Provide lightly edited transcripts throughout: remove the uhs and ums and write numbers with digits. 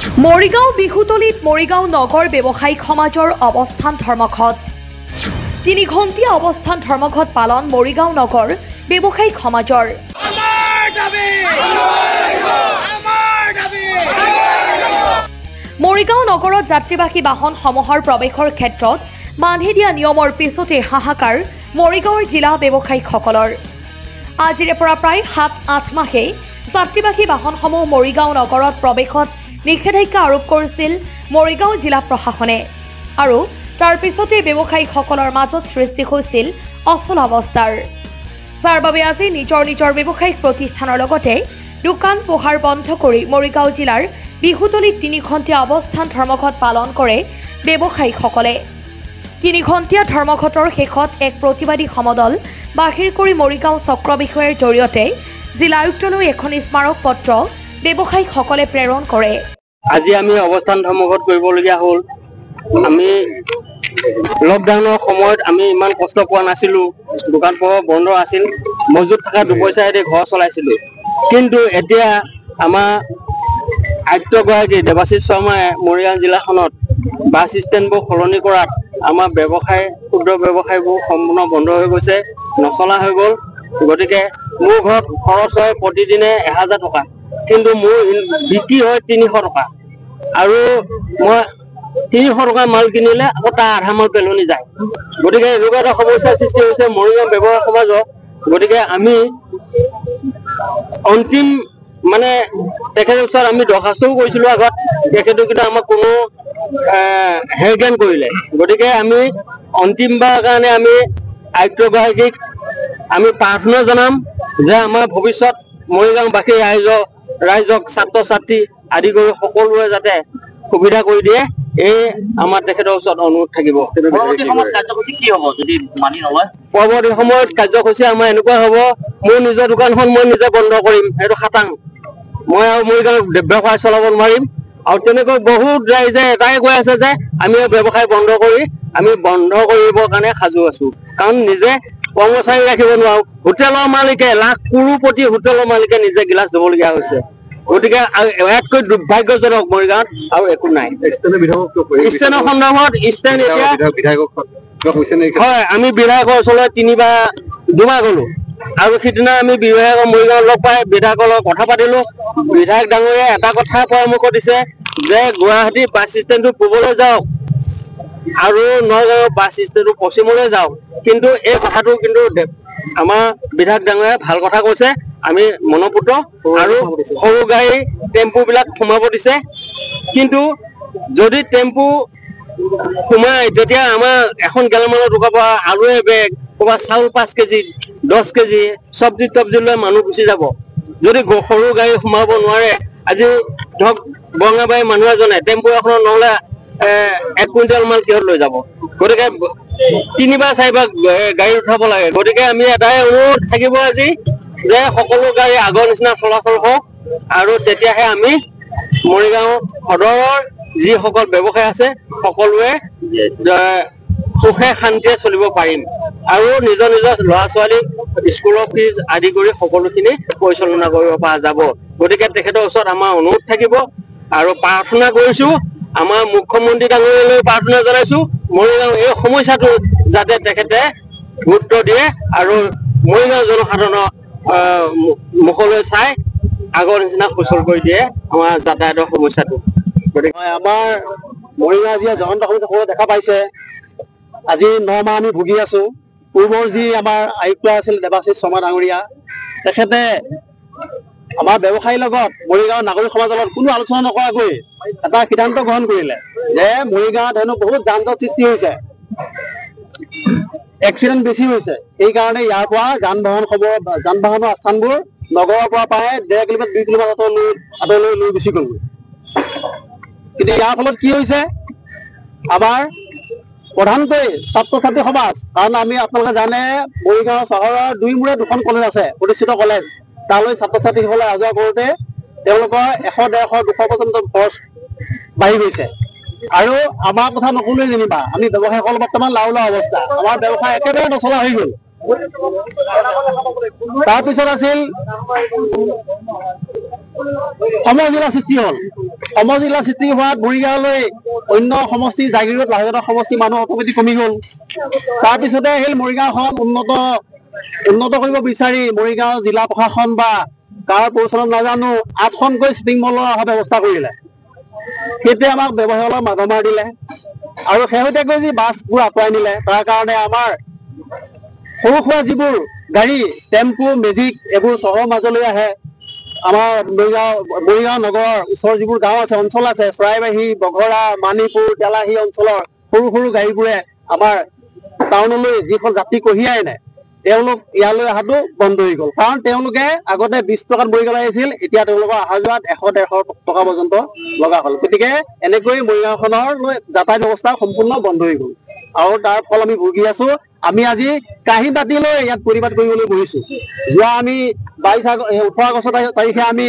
মৰিগাঁও বিহুতলিত মৰিগাঁও নগৰ ব্যৱসায়িক সমাজৰ অৱস্থান ধৰ্মঘট 3 ঘণ্টিয়া অৱস্থান ধৰ্মঘট পালন মৰিগাঁও নগৰ ব্যৱসায়িক সমাজৰ মৰিগাঁও নগৰত যাত্ৰীবাহী বাহনসমূহৰ প্ৰৱেশৰ ক্ষেত্ৰত বান্ধি দিয়া নিয়মৰ পিছতে হাহাকাৰ মৰিগাঁৱৰ জিলা ব্যৱসায়িকসকলৰ আজিৰে পৰা প্ৰায় 7-8 মাহে যাত্ৰীবাহী বাহনসমূহ মৰিগাঁও নগৰত প্ৰৱেশত নিষেধাজ্ঞা আৰোপ কৰিছিল মৰিগাঁও জিলা প্ৰশাসনে আৰু তাৰ পিছতে ব্যৱসায়িকসকলৰ মাজত সৃষ্টি হৈছিল অচল অৱস্থাৰ যাৰ বাবে আজি নিজৰ ব্যৱসায়িক প্ৰতিষ্ঠানৰ লগতে দোকান পোহাৰ বন্ধ কৰি মৰিগাঁও জিলাৰ বিহুতলিত 3 ঘণ্টিয়া অৱস্থান ধৰ্মঘট পালন কৰে ব্যৱসায়িকসকলে 3 ঘণ্টিয়া ধৰ্মঘটৰ শেষত এক প্ৰতিবাদী সমদল বাহিৰ কৰি মৰিগাঁও চক্ৰ বিষয়ৰ জৰিয়তে জিলা আয়ুক্তলৈ এখন স্মাৰক পত্ৰ ব্যৱসায়িকসকলে প্ৰেৰণ কৰে আজি আমি অৱস্থান ধৰ্মঘট কৰিবলগীয়া হ'ল আমি লকডাউনৰ সময়ত আমি ইমান কষ্ট পোৱা নাছিলো দোকান পোহাৰ বন্ধ আছিল মজুত থকা দুপইচাৰে ঘৰ চলাইছিলো কিন্তু এতিয়া আমাৰ আয়ুক্তগৰাকী দেৱাশিষ শৰ্মাই মৰিগাঁও জিলাখনত বাছ ষ্টেণ্ডবোৰ সলনি কৰাত আমাৰ ব্যৱসায় ক্ষুদ্ৰ ব্যৱসায়বোৰ সম্পূৰ্ণ বন্ধ হৈ গৈছে নচলা হৈ গ'ল গতিকে মোৰ ঘৰত খৰচ হয় প্ৰতিদিনে 1000 টকা কিন্তু মোৰ বিক্ৰী হয় 300 টকা আৰু মই 300 টকা মাল কিনিলে আকৌ তাৰ আধা মাল পেলনি যায় গতিকে এনেকুৱা এটা সমস্যাৰ সৃষ্টি হৈছে মৰিগাঁও ব্যৱসায় সমাজত গতিকে আমি অন্তিম মানে তেখেতৰ ওচৰত আমি দৰখাস্তও কৰিছিলো আগত তেখেতে কিন্তু আমাক কোনো হেৰজ্ঞান কৰিলে গতিকে আমি অন্তিমবাৰৰ কাৰণে আমি আয়ুক্তগৰাকীক আমি প্ৰাৰ্থনা জনাম যে আমাৰ ভৱিষ্যত মৰিগাঁওবাসী ৰাইজক ছাত্ৰ ছাত্ৰী আদি কৰি সকলোৱে যাতে সুবিধা কৰি দিয়ে এই আমাৰ তেখেতৰ ওচৰত অনুৰোধ থাকিব পৰৱৰ্তী সময়ত কাৰ্যসূচী আমাৰ এনেকুৱা হ'ব মোৰ নিজৰ দোকানখন মই নিজে বন্ধ কৰিম সেইটো খাটাং মই আৰু মৰিগাঁৱত ব্যৱসায় চলাব নোৱাৰিম আৰু তেনেকৈ বহুত ৰাইজে এটাই কৈ আছে যে আমি ব্যৱসায় বন্ধ কৰিবৰ কাৰণে সাজু আছো কাৰণ নিজে কৰ্মচাৰী ৰাখিব নোৱাৰো হোটেলৰ মালিকে লাখ কোটিপতি হোটেলৰ মালিকে নিজে গিলাচ ধুবলগীয়া হৈছে গতিকে ইয়াতকৈ দুৰ্ভাগ্যজনক মৰিগাঁৱত আৰু একো নাই ষ্টেণ্ডৰ সন্দৰ্ভত ষ্টেণ্ড এতিয়া হয় আমি বিধায়কৰ ওচৰলৈ 2বাৰ গলো আৰু সিদিনা আমি বিধায়কৰ মৰিগাঁৱত লগ পাই বিধায়কৰ লগত কথা পাতিলো বিধায়ক ডাঙৰীয়াই এটা কথা পৰামৰ্শ দিছে যে গুৱাহাটী বাছ ষ্টেণ্ডটো পূবলৈ যাওক আৰু নগাঁও বাছ ষ্টেণ্ডটো পশ্চিমলৈ যাওক কিন্তু এই কথাটো কিন্তু আমাৰ বিধায়ক ডাঙৰীয়াই ভাল কথা কৈছে আমি মনোপুত আৰু সৰু গাড়ী টেম্পু বিলাক সোমাব দিছে কিন্তু যদি টেম্পু সোমাই তেতিয়া আমাৰ এখন গেলামালৰ দোকানৰ পৰা আলুৱে বেগ ক'ৰবাত চাউল 5 কেজি 10 কেজি চব্জি লৈ মানুহ গুচি যাব যদি সৰু গাড়ী সোমাব নোৱাৰে আজি ধৰক বঙাবাৰী মানুহ এজনে টেম্পু এখনত নহ'লে 1 কুইণ্টেল মাল কিহত লৈ যাব গতিকে 3বাৰ 4বাৰ গাড়ী উঠাব লাগে গতিকে আমি এটাই অনুৰোধ থাকিব আজি যে সকলো গাড়ী আগৰ নিচিনা চলাচল হওক আৰু তেতিয়াহে আমি মৰিগাঁও সদৰৰ যিসকল ব্যৱসায় আছে সকলোৱে সুখে শান্তিৰে চলিব পাৰিম আৰু নিজৰ ল'ৰা ছোৱালীক স্কুলৰ ফিজ আদি কৰি সকলোখিনি পৰিচালনা কৰিব পৰা যাব গতিকে তেখেতৰ ওচৰত আমাৰ অনুৰোধ থাকিব আৰু প্ৰাৰ্থনা কৰিছো আমাৰ মুখ্যমন্ত্ৰী ডাঙৰীয়ালৈ প্ৰাৰ্থনা জনাইছো মৰিগাঁও এই সমস্যাটো যাতে তেখেতে গুৰুত্ব দিয়ে আৰু মৰিগাঁও জনসাধাৰণৰ মুখলৈ চাই আগৰ নিচিনা সুচল কৰি দিয়ে আমাৰ যাতায়াতৰ সমস্যাটো গতিকে আমাৰ মৰিগাঁও জিলা জনতা সমস্যা দেখা পাইছে আজি 9 মাহ আমি ভুগি আছো পূৰ্বৰ যি আমাৰ আয়ুক্ত আছিল দেৱাশিষ শৰ্মা ডাঙৰীয়া তেখেতে আমাৰ ব্যৱসায়ীৰ লগত মৰিগাঁও নাগৰিক সমাজৰ লগত কোনো আলোচনা নকৰাকৈ এটা সিদ্ধান্ত গ্ৰহণ কৰিলে যে মৰিগাঁৱত হেনো বহুত যান জঁট সৃষ্টি হৈছে এক্সিডেণ্ট বেছি হৈছে সেইকাৰণে ইয়াৰ পৰা যান বাহনৰ স্থানবোৰ নগৰৰ পৰা প্ৰায় 1.5 কিলোমিটাৰ 2 কিলোমিটাৰ আঁতৰলৈ লৈ গুচি গ'লগৈ কিন্তু ইয়াৰ ফলত কি হৈছে আমাৰ প্ৰধানকৈ ছাত্ৰ ছাত্ৰী সমাজ কাৰণ আমি আপোনালোকে জানে মৰিগাঁও চহৰৰ 2 মূৰে 2খন কলেজ আছে প্ৰতিষ্ঠিত কলেজ তালৈ ছাত্ৰ ছাত্ৰীসকলে অহা যোৱা কৰোঁতে তেওঁলোকৰ 100-150-200 পৰ্যন্ত খৰচ বাঢ়ি গৈছে আৰু আমাৰ কথা নকলোৱে যেনিবা আমি ব্যৱসায়ীসকল বৰ্তমান লাওলা অৱস্থা আমাৰ ব্যৱসায় একেবাৰে নচলা হৈ গ'ল তাৰপিছত আছিল সমজিলা সৃষ্টি হ'ল। সমজিলা সৃষ্টি হোৱাত মৰিগাঁৱলৈ অন্য সমষ্টি জাগিৰোড লাহোৱাত সমষ্টি মানুহ অট'মেটিক কমি গ'ল। তাৰপিছতে সেই মৰিগাঁওখন উন্নত কৰিব বিচাৰি মৰিগাঁও জিলা প্ৰশাসন বা কাৰ পৰিচালনা নাজানো 8খনকৈ শ্বপিং মলৰ অহা ব্যৱস্থা কৰিলে। সেইটোৱে আমাক ব্যৱসায়ীসকলক মাধ মাৰ দিলে আৰু শেহতীয়াকৈ যি বাছবোৰ আঁতৰাই নিলে তাৰ কাৰণে আমাৰ সৰু সুৰা যিবোৰ গাড়ী টেম্পু মেজিক এইবোৰ চহৰৰ মাজলৈ আহে। আমাৰ মৰিগাঁও নগৰৰ ওচৰৰ যিবোৰ গাঁও আছে অঞ্চল আছে চৰাইবাহী বঘৰা মানিপুৰ তেলাহী অঞ্চলৰ সৰু সৰু গাড়ীবোৰে আমাৰ টাউনলৈ যিখন যাত্ৰী কঢ়িয়াই আনে তেওঁলোক ইয়ালৈ অহাটো বন্ধ হৈ গ'ল। কাৰণ তেওঁলোকে আগতে 20 টকাত মৰিগাঁও আহিছিল, এতিয়া তেওঁলোকৰ অহা যোৱাত 100-150 টকা পৰ্যন্ত লগা হ'ল। গতিকে এনেকৈ মৰিগাঁওখনৰ যাতায়াত ব্যৱস্থা সম্পূৰ্ণ বন্ধ হৈ গ'ল আৰু তাৰ ফল আমি ভুগি আছো। আমি আজি কাঁহী বাতি লৈ ইয়াত প্ৰতিবাদ কৰিবলৈ বহিছো। যোৱা আমি 18 আগষ্ট তাৰিখে আমি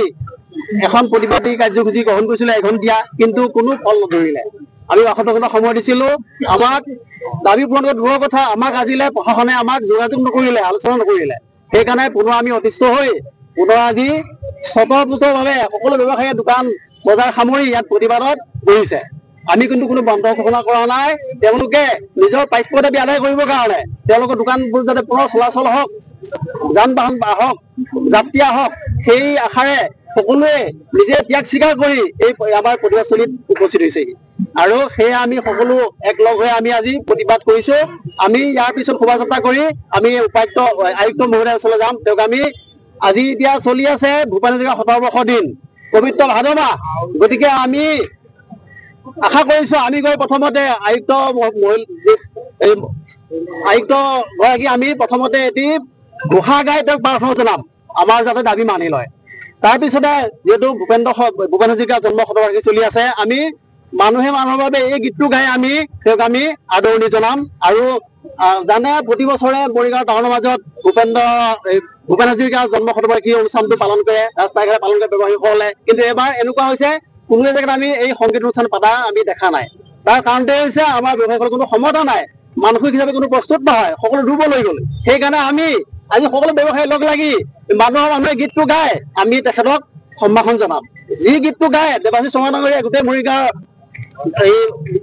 এখন প্ৰতিবাদী কাৰ্যসূচী গ্ৰহণ কৰিছিলো 1 ঘণ্টীয়া, কিন্তু কোনো ফল নধৰিলে। আমি 72 ঘণ্টা সময় দিছিলো, আমাক দাবী পূৰণ কৰা দূৰৰ কথা আমাক আজিলে প্ৰশাসনে আমাক যোগাযোগ নকৰিলে, আলোচনা নকৰিলে। সেইকাৰণে পুনৰ আমি অতিষ্ঠ হৈ পুনৰ আজি স্বতঃস্ফূৰ্তভাৱে সকলো ব্যৱসায়ীয়ে দোকান বজাৰ সামৰি ইয়াত প্ৰতিবাদত বহিছে। আমি কিন্তু কোনো বন্ধ ঘোষণা কৰা নাই। তেওঁলোকে নিজৰ প্ৰাপ্য দাবী আদায় কৰিবৰ কাৰণে তেওঁলোকৰ দোকানবোৰ যাতে পুনৰ চলাচল হওক, যান বাহন আহক, যাত্ৰী আহক, সেই আশাৰে সকলোৱে নিজে ত্যাগ স্বীকাৰ কৰি এই আমাৰ প্ৰতিবাদস্থলীত উপস্থিত হৈছেহি আৰু সেয়া আমি সকলো একলগ হৈ আমি আজি প্ৰতিবাদ কৰিছো। আমি ইয়াৰ পিছত শোভাযাত্ৰা কৰি আমি আয়ুক্ত মহোদয়ৰ ওচৰলৈ যাম। তেওঁক আমি আজি এতিয়া চলি আছে ভূপেন হাজৰিকাৰ 70 বৰ্ষ দিন, পবিত্ৰ ভাদ মাহ। গতিকে আমি আশা কৰিছো আমি গৈ প্ৰথমতে আয়ুক্ত গৰাকী আমি প্ৰথমতে এটি ঘোষা গাই তেওঁক প্ৰাৰ্থনা জনাম আমাৰ যাতে দাবী মানি লয়। তাৰপিছতে যিহেতু ভূপেন হাজৰিকাৰ জন্ম 100 চলি আছে, আমি মানুহে মানুহৰ বাবে এই গীতটো গাই আমি তেওঁক আমি আদৰণি জনাম। আৰু জানে প্ৰতি বছৰে মৰিগাঁও টাউনৰ মাজত ভূপেন হাজৰিকাৰ জন্ম 100 অনুষ্ঠানটো পালন কৰে, ৰাস্তাই ঘাটে পালন কৰে ব্যৱসায়ীসকলে। কিন্তু এবাৰ এনেকুৱা হৈছে কোনো জেগাত আমি এই সংগীত অনুষ্ঠান পাতা আমি দেখা নাই। তাৰ কাৰণটোৱে হৈছে আমাৰ ব্যৱসায়ীসকলৰ কোনো ক্ষমতা নাই, মানসিক হিচাপে কোনো প্ৰস্তুত নহয়, সকলো দুৰ্বল হৈ গ'ল। সেইকাৰণে আমি আজি সকলো ব্যৱসায়ী লগ লাগি মানুহে গীতটো গাই আমি তেখেতক সম্ভাষণ জনাম। যি গীতটো গাই দেৱাশীষ চৌহান ডাঙৰীয়াই গোটেই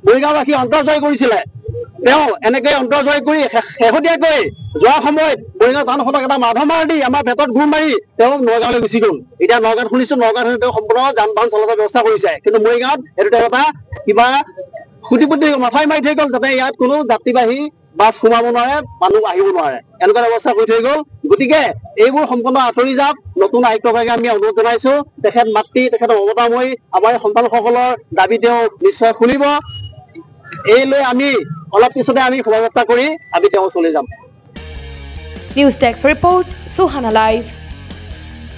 মৰিগাঁওবাসী অন্তৰ্জয় কৰিছিলে, তেওঁ এনেকৈ অন্তৰ্জয় কৰি শেহতীয়াকৈ যোৱা সময়ত মৰিগাঁও টাউনখনক এটা মাধমাৰ দি আমাৰ পেটত ঘূৰ মাৰি তেওঁ নগাঁৱলৈ গুচি গ'ল। এতিয়া নগাঁৱত শুনিছো নগাঁৱত তেওঁ সম্পূৰ্ণ যান বাহন চলাচলৰ ব্যৱস্থা কৰিছে, কিন্তু মৰিগাঁৱত এইটো তেওঁ এটা কিবা খুটি মাথাই মাৰি থৈ গ'ল যাতে ইয়াত কোনো যাত্ৰীবাহী বাছ সোমাব নোৱাৰে, মানুহ আহিব নোৱাৰে, এনেকুৱা ব্যৱস্থা কৰি থৈ গ'ল। গতিকে এইবোৰ সম্পূৰ্ণ আঁতৰি যাওক। নতুন আয়ুক্তগৰাকীক আমি অনুৰোধ জনাইছো, তেখেতৰ মমতাময়ী আমাৰ সন্তানসকলৰ দাবী তেওঁ নিশ্চয় শুনিব। এই লৈ আমি অলপ পিছতে আমি শোভাযাত্ৰা কৰি আমি তেওঁ চলি যাম। News desk report, Suhana live.